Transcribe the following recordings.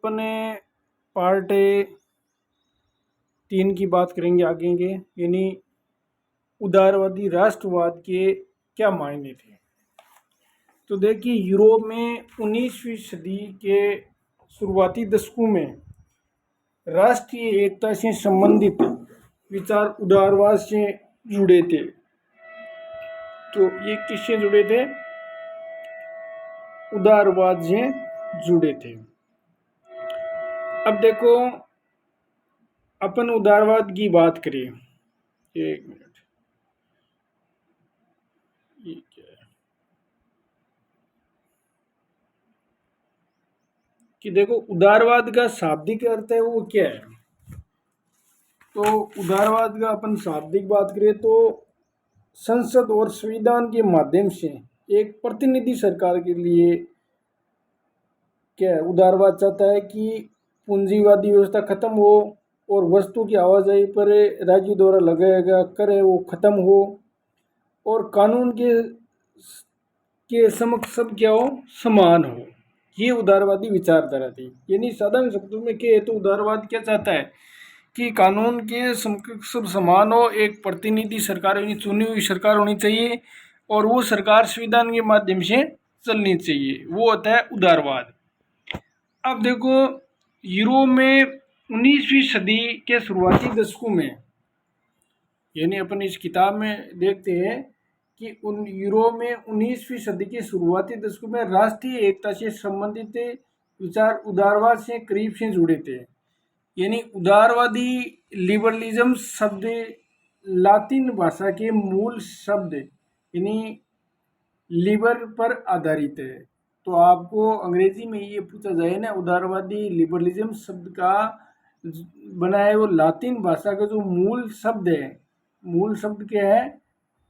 अपने पार्ट 3 की बात करेंगे आगे के, यानी उदारवादी राष्ट्रवाद के क्या मायने थे। तो देखिए, यूरोप में 19वीं सदी के शुरुआती दशकों में राष्ट्रीय एकता से संबंधित विचार उदारवाद से जुड़े थे। तो ये किससे जुड़े थे? उदारवाद से जुड़े थे। अब देखो, अपन उदारवाद की बात करें, एक मिनट, ये क्या है कि देखो, उदारवाद का शाब्दिक अर्थ है वो क्या है। तो उदारवाद का अपन शाब्दिक बात करें तो संसद और संविधान के माध्यम से एक प्रतिनिधि सरकार के लिए क्या है, उदारवाद चाहता है कि पूंजीवादी व्यवस्था खत्म हो और वस्तु की आवाजाही पर राज्य द्वारा लगाया गया कर है वो खत्म हो और कानून के समक्ष सब क्या हो, समान हो। ये उदारवादी विचारधारा थी। यानी साधारण शब्दों में क्या है, तो उदारवाद क्या चाहता है कि कानून के समकक्ष सब समान हो, एक प्रतिनिधि सरकार यानी चुनी हुई सरकार होनी चाहिए और वो सरकार संविधान के माध्यम से चलनी चाहिए, वो होता है उदारवाद। अब देखो, यूरोप में 19वीं सदी के शुरुआती दशकों में, यानी अपन इस किताब में देखते हैं कि उन यूरोप में 19वीं सदी के शुरुआती दशकों में राष्ट्रीय एकता से संबंधित विचार उदारवाद से करीब से जुड़े थे। यानी उदारवादी लिबरलिज्म शब्द लातिन भाषा के मूल शब्द यानी लिबर पर आधारित है। तो आपको अंग्रेजी में ये पूछा जाए ना, उदारवादी लिबरलिज्म शब्द का बना है वो लातिन भाषा का जो मूल शब्द है, मूल शब्द क्या है,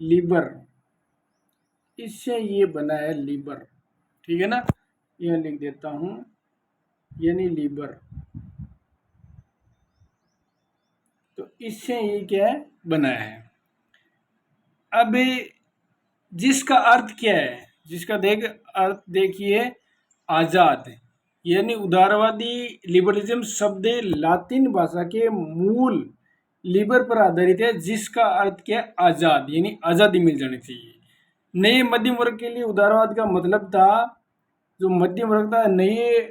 लिबर, इससे ये बना है लिबर। ठीक है ना, यह लिख देता हूं, यानी लिबर। तो इससे ये क्या है, बना है। अब जिसका अर्थ क्या है, जिसका अर्थ देखिए, आजाद। यानी उदारवादी लिबरलिज्म शब्द लातिन भाषा के मूल लिबर पर आधारित है, जिसका अर्थ क्या है, आजाद, यानी आजादी मिल जानी चाहिए। नए मध्यम वर्ग के लिए उदारवाद का मतलब था, जो मध्यम वर्ग था, नए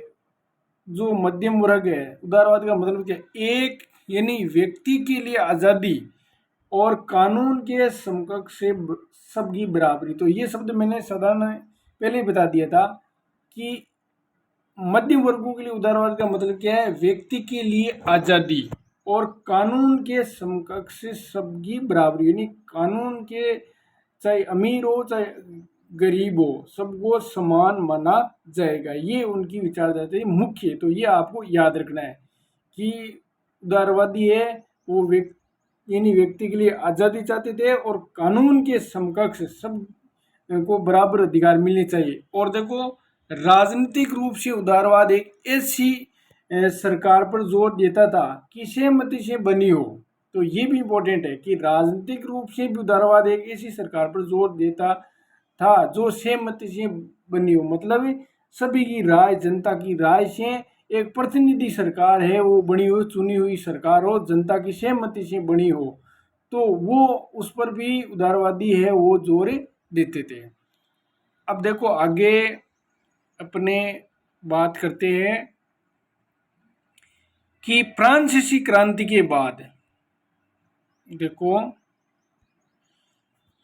जो मध्यम वर्ग है, उदारवाद का मतलब क्या, एक यानी व्यक्ति के लिए आजादी और कानून के समकक्ष से सबकी बराबरी। तो ये शब्द मैंने साधारण पहले ही बता दिया था कि मध्यम वर्गों के लिए उदारवाद का मतलब क्या है, व्यक्ति के लिए आजादी और कानून के समकक्ष से सबकी बराबरी। यानी कानून के चाहे अमीर हो चाहे गरीब हो, सबको समान माना जाएगा। ये उनकी विचारधारा थी मुख्य। तो ये आपको याद रखना है कि उदारवादी है वो यानी व्यक्ति के लिए आज़ादी चाहते थे और कानून के समकक्ष सब को बराबर अधिकार मिलने चाहिए। और देखो, राजनीतिक रूप से उदारवाद एक ऐसी सरकार पर जोर देता था कि सहमति से बनी हो। तो ये भी इम्पोर्टेंट है कि राजनीतिक रूप से भी उदारवाद एक ऐसी सरकार पर जोर देता था जो सहमति से बनी हो, मतलब सभी की राय, जनता की राय से एक प्रतिनिधि सरकार है वो बनी हुई, चुनी हुई सरकार हो, जनता की सहमति से बनी हो, तो वो उस पर भी उदारवादी है वो जोर देते थे। अब देखो आगे अपने बात करते हैं कि फ्रांसीसी क्रांति के बाद, देखो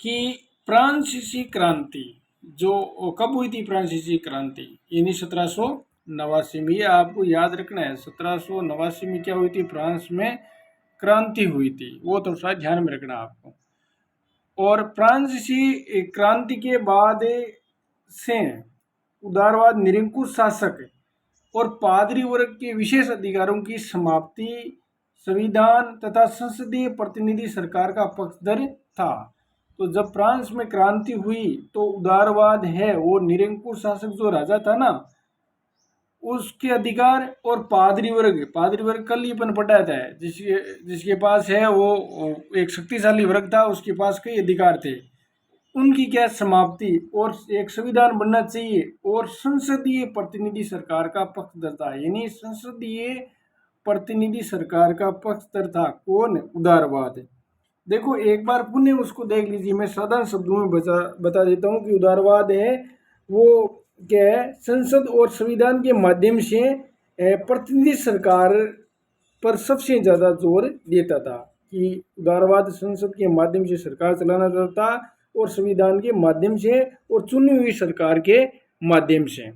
कि फ्रांसीसी क्रांति जो कब हुई थी, फ्रांसीसी क्रांति यानी 1789 में। ये आपको याद रखना है, 1789 में क्या हुई थी, फ्रांस में क्रांति हुई थी, वो तो शायद ध्यान में रखना आपको। और फ्रांसीसी क्रांति के बाद से उदारवाद, निरंकुश शासक और पादरी वर्ग के विशेष अधिकारों की समाप्ति, संविधान तथा संसदीय प्रतिनिधि सरकार का पक्षधर था। तो जब फ्रांस में क्रांति हुई तो उदारवाद है वो निरंकुश शासक जो राजा था ना, उसके अधिकार, और पादरी वर्ग कल ही अपन पढ़ा था, जिसके पास है वो एक शक्तिशाली वर्ग था, उसके पास कई अधिकार थे। उनकी क्या समाप्ति और एक संविधान बनना चाहिए और संसदीय प्रतिनिधि सरकार का पक्षधर, यानी संसदीय प्रतिनिधि सरकार का पक्षधर था कौन? उदारवाद। देखो एक बार पुनः उसको देख लीजिए, मैं साधारण शब्दों में बता देता हूँ कि उदारवाद है वो क्या है, संसद और संविधान के माध्यम से प्रतिनिधि सरकार पर सबसे ज़्यादा जोर देता था कि उदारवाद संसद के माध्यम से सरकार चलाना चाहता और संविधान के माध्यम से और चुनी हुई सरकार के माध्यम से।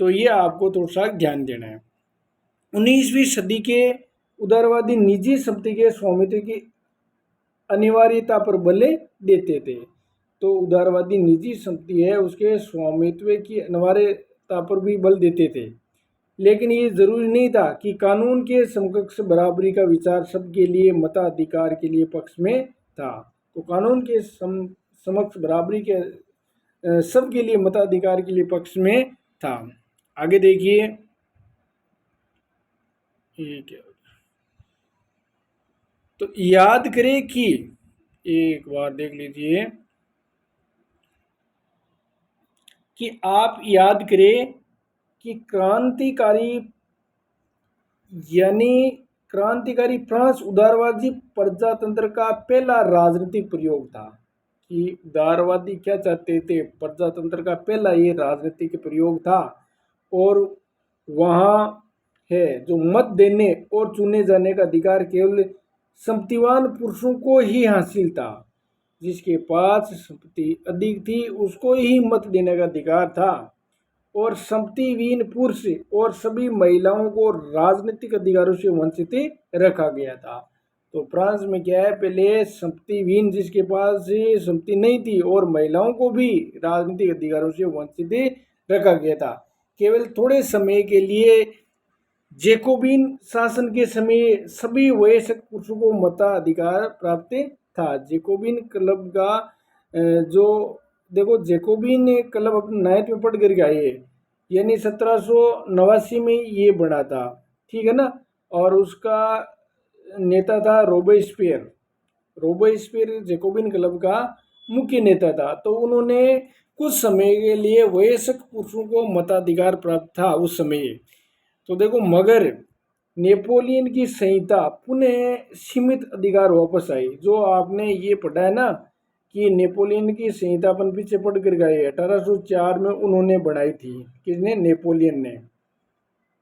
तो ये आपको थोड़ा सा ध्यान देना है। 19वीं सदी के उदारवादी निजी संपत्ति के स्वामित्व की अनिवार्यता पर बल देते थे। तो उदारवादी निजी संपत्ति है उसके स्वामित्व की अनिवार्यता पर भी बल देते थे, लेकिन ये जरूरी नहीं था कि कानून के समकक्ष बराबरी का विचार सबके लिए मताधिकार के लिए पक्ष में था। तो कानून के समक्ष बराबरी के सबके लिए मताधिकार के लिए पक्ष में था। आगे देखिए ये क्या, तो याद करें कि एक बार देख लीजिए कि आप याद करें कि क्रांतिकारी फ्रांस उदारवादी प्रजातंत्र का पहला राजनीतिक प्रयोग था। कि उदारवादी क्या चाहते थे, प्रजातंत्र का पहला ये राजनीतिक प्रयोग था। और वहाँ है जो मत देने और चुने जाने का अधिकार केवल संपत्तिवान पुरुषों को ही हासिल था। जिसके पास संपत्ति अधिक थी उसको ही मत देने का अधिकार था और संपत्तिहीन पुरुष और सभी महिलाओं को राजनीतिक अधिकारों से वंचित रखा गया था। तो फ्रांस में क्या है, पहले संपत्तिहीन जिसके पास संपत्ति नहीं थी और महिलाओं को भी राजनीतिक अधिकारों से वंचित रखा गया था। केवल थोड़े समय के लिए जैकोबिन शासन के समय सभी वयस्क पुरुषों को मताधिकार प्राप्त था। जैकोबिन क्लब का जो देखो जैकोबिन क्लब अपने 9th में पढ़ करके आए, यानी 1789 में ये बना था, ठीक है ना। और उसका नेता था रोबेस्पियर। रोबेस्पियर जैकोबिन क्लब का मुख्य नेता था। तो उन्होंने कुछ समय के लिए वयस्क पुरुषों को मताधिकार प्राप्त था उस समय। तो देखो मगर नेपोलियन की संहिता पुनः सीमित अधिकार वापस आई। जो आपने ये पढ़ा है ना कि नेपोलियन की संहिता अपन पीछे पढ़ कर गए 1804 में उन्होंने बनाई थी। किसने? नेपोलियन ने।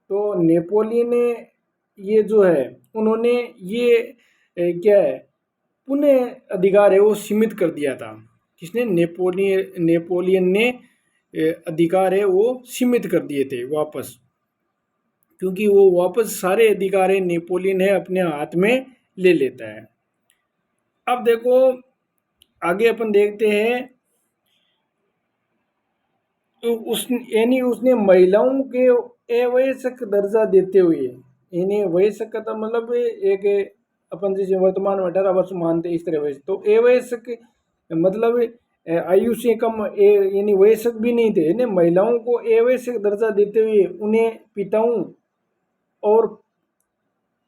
तो नेपोलियन ने ये जो है उन्होंने ये क्या है पुनः अधिकार है वो सीमित कर दिया था। किसने? नेपोलियन ने अधिकार है वो सीमित कर दिए थे वापस, क्योंकि वो वापस सारे अधिकार नेपोलियन है अपने हाथ में ले लेता है। अब देखो आगे अपन देखते हैं, तो उसने महिलाओं के अवयस्क दर्जा देते हुए, यानी वयस्क का तो मतलब एक अपन जैसे वर्तमान में 18 वर्ष मानते इस तरह वयस्क, तो अवयस्क मतलब आयु से कम यानी वयस्क भी नहीं थे, यानी महिलाओं को अवयस्क दर्जा देते हुए उन्हें पिताओं और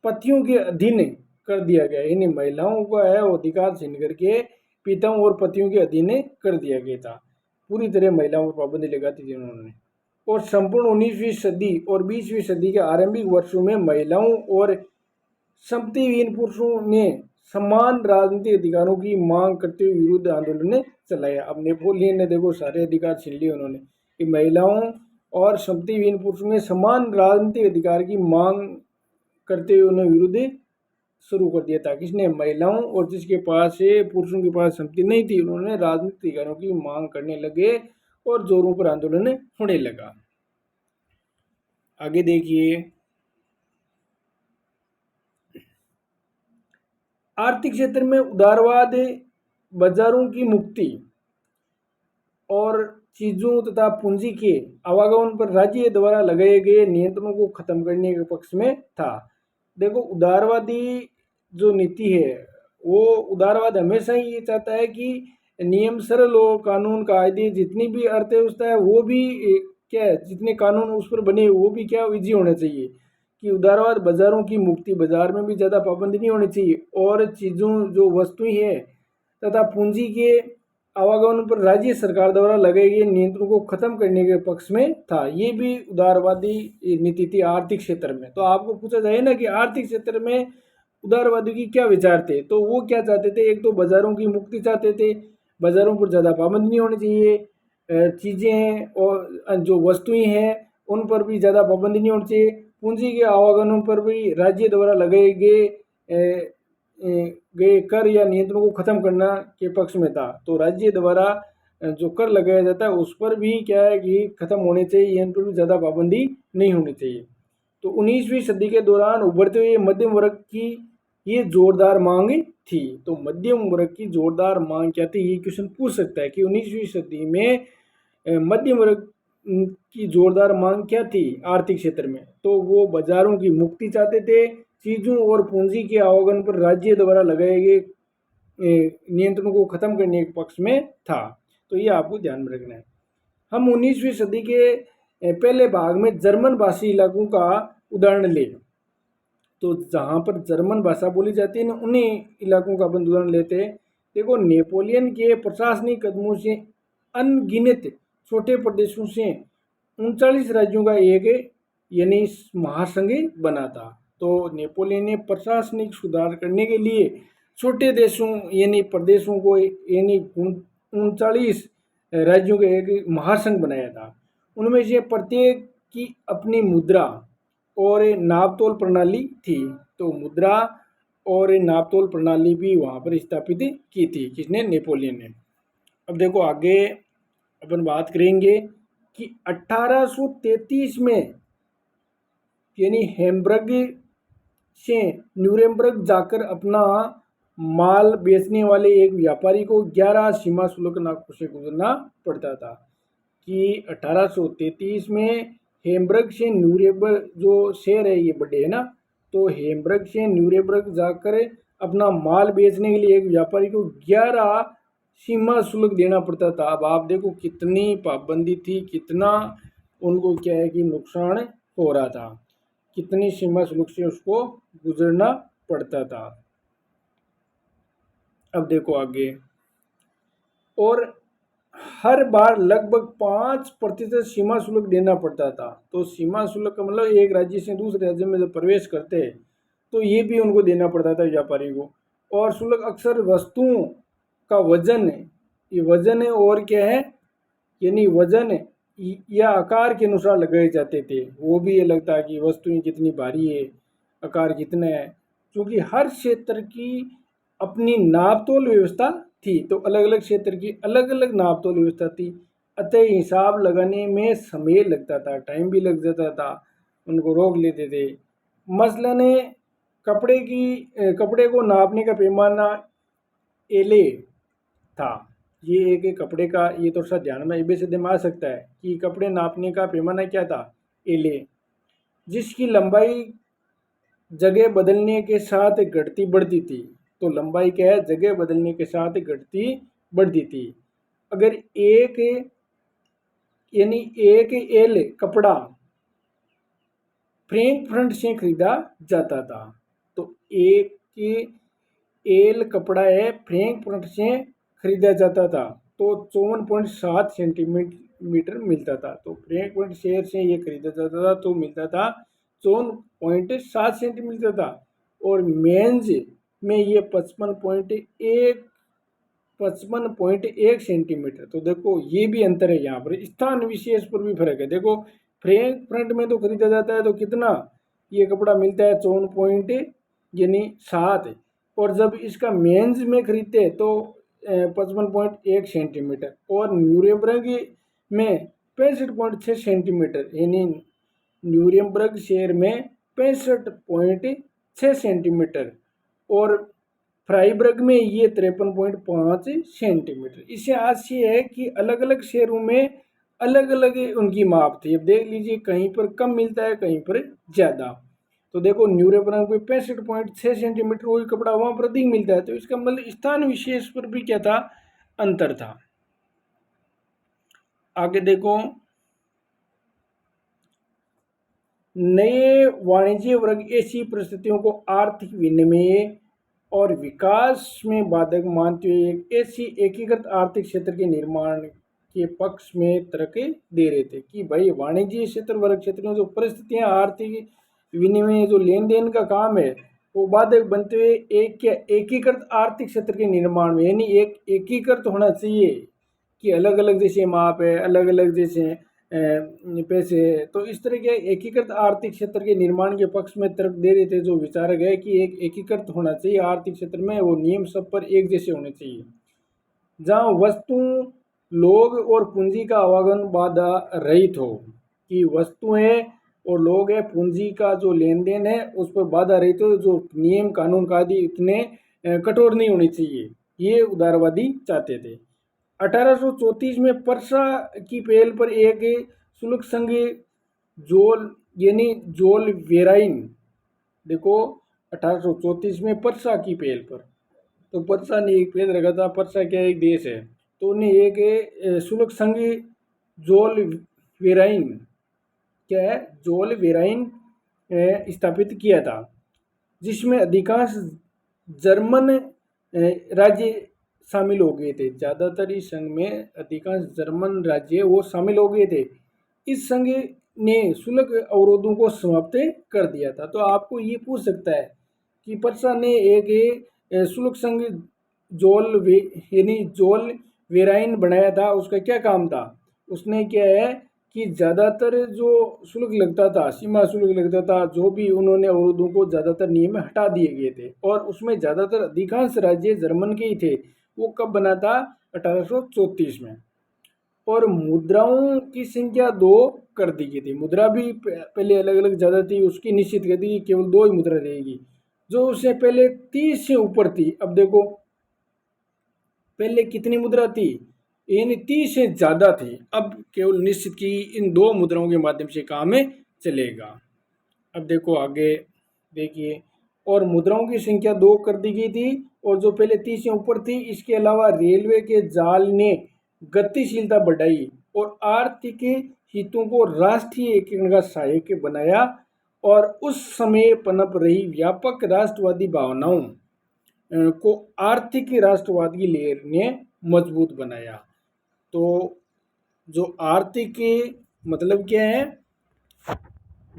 पतियों के अधीन कर दिया गया। यानी महिलाओं का है वो अधिकार छीन करके पिताओं और पतियों के अधीन कर दिया गया था। पूरी तरह महिलाओं पर पाबंदी लगाती थी उन्होंने। और संपूर्ण 19वीं सदी और 20वीं सदी के आरंभिक वर्षों में महिलाओं और संपत्तिहीन पुरुषों ने समान राजनीतिक अधिकारों की मांग करते हुए विरुद्ध आंदोलन चलाया। अब नेपोलियन ने देखो सारे अधिकार छीन लिए उन्होंने कि महिलाओं और संपत्तिहीन पुरुषों में समान राजनीतिक अधिकार की मांग करते हुए उन्हें विरुद्ध शुरू कर दिया था। किसने? महिलाओं और जिसके पास पुरुषों के पास संपत्ति नहीं थी उन्होंने राजनीतिक अधिकारों की मांग करने लगे और जोरों पर आंदोलन होने लगा। आगे देखिए, आर्थिक क्षेत्र में उदारवाद, बाजारों की मुक्ति और चीजों तथा पूंजी के आवागमन पर राज्य द्वारा लगाए गए नियंत्रणों को खत्म करने के पक्ष में था। देखो उदारवादी जो नीति है वो उदारवाद हमेशा ही ये चाहता है कि नियम सरल हो, कानून कायदे जितनी भी अर्थव्यवस्था है वो भी क्या है, जितने कानून उस पर बने वो भी क्या विजयी होने चाहिए। कि उदारवाद बाजारों की मुक्ति, बाजार में भी ज़्यादा पाबंदी नहीं होनी चाहिए और चीज़ों जो वस्तुएं हैं तथा पूंजी के आवागमन पर राज्य सरकार द्वारा लगाए गए नियंत्रण को खत्म करने के पक्ष में था। ये भी उदारवादी नीति थी आर्थिक क्षेत्र में। तो आपको पूछा जाए ना कि आर्थिक क्षेत्र में उदारवादी की क्या विचार थे, तो वो क्या चाहते थे, एक तो बाजारों की मुक्ति चाहते थे, बाजारों पर ज़्यादा पाबंदी नहीं होनी चाहिए, चीज़ें हैं और जो वस्तुएं हैं उन पर भी ज़्यादा पाबंदी नहीं होनी चाहिए, पूंजी के आवागमन पर भी राज्य द्वारा लगाए गए कर या नियंत्रण को खत्म करना के पक्ष में था। तो राज्य द्वारा जो कर लगाया जाता है उस पर भी क्या है कि खत्म होने चाहिए, इन पर भी ज़्यादा पाबंदी नहीं होनी चाहिए। तो 19वीं सदी के दौरान उभरते हुए मध्यम वर्ग की ये जोरदार मांग थी। तो मध्यम वर्ग की जोरदार मांग क्या थी, ये क्वेश्चन पूछ सकता है कि 19वीं सदी में मध्यम वर्ग की जोरदार मांग क्या थी आर्थिक क्षेत्र में। तो वो बाजारों की मुक्ति चाहते थे, चीजों और पूंजी के आवागमन पर राज्य द्वारा लगाए गए नियंत्रण को खत्म करने के पक्ष में था। तो ये आपको ध्यान में रखना है। हम 19वीं सदी के पहले भाग में जर्मन भाषी इलाकों का उदाहरण ले, तो जहाँ पर जर्मन भाषा बोली जाती है ना उन्हीं इलाकों का अपन उदाहरण लेते हैं। देखो, नेपोलियन के प्रशासनिक कदमों से अनगिनत छोटे प्रदेशों से 39 राज्यों का एक यानी महासंघ बना था। तो नेपोलियन ने प्रशासनिक सुधार करने के लिए छोटे देशों यानी प्रदेशों को यानी 39 राज्यों का एक महासंघ बनाया था। उनमें से प्रत्येक की अपनी मुद्रा और नापतोल प्रणाली थी। तो मुद्रा और नापतोल प्रणाली भी वहाँ पर स्थापित की थी, किसने, नेपोलियन ने। अब देखो आगे अपन बात करेंगे कि 1833 में यानी हैम्बर्ग से न्यूरेमबर्ग जाकर अपना माल बेचने वाले एक व्यापारी को 11 सीमा शुल्क नाकों से गुजरना पड़ता था। कि 1833 में हैम्बर्ग से न्यूरेमबर्ग जो शहर है ये बड़े है ना, तो हैम्बर्ग से न्यूरेमबर्ग जाकर अपना माल बेचने के लिए एक व्यापारी को 11 सीमा शुल्क देना पड़ता था। अब आप देखो कितनी पाबंदी थी, कितना उनको क्या है कि नुकसान हो रहा था, कितनी सीमा शुल्क से उसको गुजरना पड़ता था। अब देखो आगे, और हर बार लगभग 5% सीमा शुल्क देना पड़ता था। तो सीमा शुल्क का मतलब एक राज्य से दूसरे राज्य में जब प्रवेश करते तो ये भी उनको देना पड़ता था व्यापारी को। और शुल्क अक्सर वस्तुओं का वजन है, ये वजन है और क्या है, यानी वजन या आकार के अनुसार लगाए जाते थे। वो भी ये लगता है कि वस्तुएं कितनी भारी है, आकार कितना है, क्योंकि हर क्षेत्र की अपनी नापतोल व्यवस्था थी। तो अलग अलग क्षेत्र की अलग अलग नापतोल व्यवस्था थी, अतः हिसाब लगाने में समय लगता था, टाइम भी लग जाता था, उनको रोक लेते थे। मसलन कपड़े को नापने का पैमाना एले था। ये एक कपड़े का, ये थोड़ा सा ध्यान में एबीसीडी में आ सकता है कि कपड़े नापने का पैमाना क्या था, एले, जिसकी लंबाई जगह बदलने के साथ घटती बढ़ती थी। तो लंबाई क्या है, जगह बदलने के साथ घटती बढ़ती थी। अगर एक यानी एक एल कपड़ा फ्रैंकफर्ट से खरीदा जाता था, तो एक एल कपड़ा है फ्रैंकफर्ट से खरीदा जाता था तो 54.7 सेंटीमीटर मिलता था। तो फ्रैंकफर्ट शहर से ये खरीदा जाता था तो मिलता था 54.7 सेंटीमीटर था। और मेंज में ये 55.1 सेंटीमीटर। तो देखो ये भी अंतर है, यहाँ पर स्थान विशेष पर भी फर्क है। देखो फ्रंट में तो खरीदा जाता है तो कितना ये कपड़ा मिलता है, 54.7, और जब इसका मेंस में खरीदते हैं तो 55.1 सेंटीमीटर, और न्यूरेमबर्ग में 65.6 सेंटीमीटर, यानी न्यूरेमबर्ग शहर में 65.6 सेंटीमीटर, और फ्राइबर्ग में ये 53.5 सेंटीमीटर। इससे आज ये है कि अलग अलग शहरों में अलग अलग उनकी माप थी। अब देख लीजिए कहीं पर कम मिलता है, कहीं पर ज़्यादा। तो देखो न्यूरेमबर्ग में 65.6 सेंटीमीटर वही कपड़ा वहाँ पर अधिक मिलता है, तो इसका मतलब स्थान विशेष पर भी क्या था, अंतर था। आगे देखो, नए वाणिज्य वर्ग ऐसी परिस्थितियों को आर्थिक विनिमय और विकास में बाधक मानते हुए एक ऐसी एकीकृत आर्थिक क्षेत्र के निर्माण के पक्ष में तर्क दे रहे थे कि भाई वाणिज्य क्षेत्र वर्ग क्षेत्र में जो परिस्थितियां आर्थिक विनिमय जो लेन देन का काम है वो बाधक बनते हुए एक एकीकृत आर्थिक क्षेत्र के निर्माण में, यानी एक एकीकृत होना चाहिए कि अलग अलग जैसे माप है, अलग अलग जैसे पैसे है, तो इस तरह के एकीकृत आर्थिक क्षेत्र के निर्माण के पक्ष में तर्क दे रहे थे जो विचारक है कि एक एकीकृत होना चाहिए आर्थिक क्षेत्र में, वो नियम सब पर एक जैसे होने चाहिए, जहाँ वस्तु लोग और पूंजी का आवागमन बाधा रहित हो, कि वस्तुएं और लोग है पूंजी का जो लेन देन है उस पर बाधा रहित हो, जो नियम कानून का आदि इतने कठोर नहीं होने चाहिए, ये उदारवादी चाहते थे। 1834 में परसा की पहल पर एक शुल्क संघ जोल यानी जोल वेराइन, देखो 1834 में परसा की पहल पर, तो परसा ने एक पहल रखा था, परसा क्या एक देश है, तो उन्हें एक शुल्क संघ जोल वेराइन, क्या है जोल वेराइन स्थापित किया था, जिसमें अधिकांश जर्मन राज्य शामिल हो गए थे। ज़्यादातर इस संघ में अधिकांश जर्मन राज्य वो शामिल हो गए थे। इस संघ ने शुल्क अवरोधों को समाप्त कर दिया था। तो आपको ये पूछ सकता है कि परसा ने एक शुल्क संघ यानी जोल वेराइन बनाया था, उसका क्या काम था? उसने क्या है कि ज़्यादातर जो शुल्क लगता था, सीमा शुल्क लगता था, जो भी उन्होंने अवरोधों को ज़्यादातर नियम में हटा दिए गए थे, और उसमें ज़्यादातर अधिकांश राज्य जर्मन के ही थे। वो कब बना था? 1834 में। और मुद्राओं की संख्या 2 कर दी गई थी। मुद्रा भी पहले अलग अलग ज़्यादा थी, उसकी निश्चित कर दी कि केवल 2 ही मुद्रा रहेगी, जो उससे पहले 30 से ऊपर थी। अब देखो पहले कितनी मुद्रा थी, यानी 30 से ज़्यादा थी, अब केवल निश्चित की इन 2 मुद्राओं के माध्यम से काम चलेगा। अब देखो आगे देखिए, और मुद्राओं की संख्या 2 कर दी गई थी, और जो पहले 30 से ऊपर थी। इसके अलावा रेलवे के जाल ने गतिशीलता बढ़ाई और आर्थिक हितों को राष्ट्रीय एकीकरण का सहायक बनाया, और उस समय पनप रही व्यापक राष्ट्रवादी भावनाओं को आर्थिक राष्ट्रवाद की लहर ने मजबूत बनाया। तो जो आर्थिक मतलब क्या है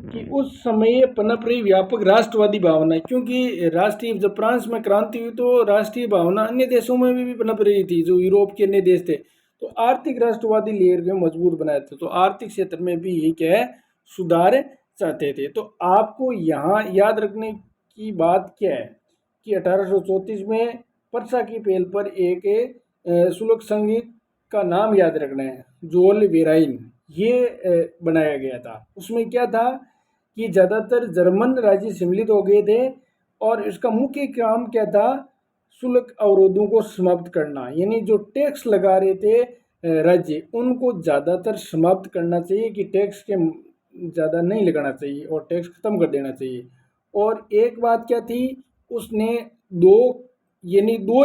कि उस समय पनप रही व्यापक राष्ट्रवादी भावना, क्योंकि राष्ट्रीय जब फ्रांस में क्रांति हुई तो राष्ट्रीय भावना अन्य देशों में भी पनप रही थी, जो यूरोप के अन्य देश थे, तो आर्थिक राष्ट्रवादी लहर को मजबूत बनाए थे। तो आर्थिक क्षेत्र में भी ये क्या है, सुधार चाहते थे। तो आपको यहाँ याद रखने की बात क्या है कि 1834 में परसा की पहल पर एक शुल्क संघ का नाम याद रखना है, जोल वेराइन, ये बनाया गया था। उसमें क्या था कि ज़्यादातर जर्मन राज्य सम्मिलित हो गए थे, और इसका मुख्य काम क्या था? शुल्क अवरोधों को समाप्त करना, यानी जो टैक्स लगा रहे थे राज्य, उनको ज़्यादातर समाप्त करना चाहिए, कि टैक्स के ज़्यादा नहीं लगाना चाहिए और टैक्स खत्म कर देना चाहिए। और एक बात क्या थी, उसने 2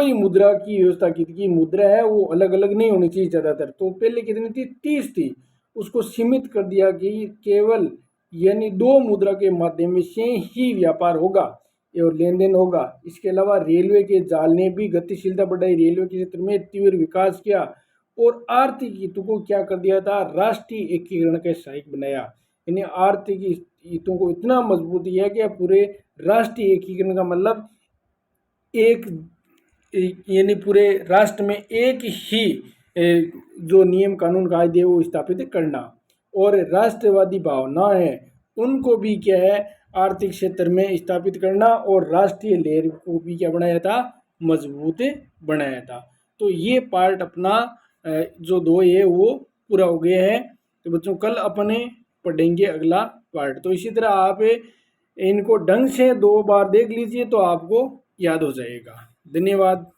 ही मुद्रा की व्यवस्था की थी, कि मुद्रा है वो अलग अलग नहीं होनी चाहिए ज़्यादातर। तो पहले कितनी थी? 30 थी, उसको सीमित कर दिया कि केवल यानी 2 मुद्रा के माध्यम से ही व्यापार होगा और लेन देन होगा। इसके अलावा रेलवे के जाल ने भी गतिशीलता बढ़ाई, रेलवे के क्षेत्र में तीव्र विकास किया, और आर्थिक हितों को क्या कर दिया था? राष्ट्रीय एकीकरण का सहायक बनाया, यानी आर्थिक हितों को इतना मजबूत किया कि पूरे राष्ट्रीय एकीकरण का मतलब एक यानी पूरे राष्ट्र में एक ही जो नियम कानून कायदे वो स्थापित करना, और राष्ट्रवादी भावना है उनको भी क्या है, आर्थिक क्षेत्र में स्थापित करना, और राष्ट्रीय लहर को भी क्या बनाया था? मजबूत बनाया था। तो ये पार्ट अपना जो 2 है वो पूरा हो गया है। तो बच्चों कल अपने पढ़ेंगे अगला पार्ट। तो इसी तरह आप इनको ढंग से 2 बार देख लीजिए तो आपको याद हो जाएगा। धन्यवाद।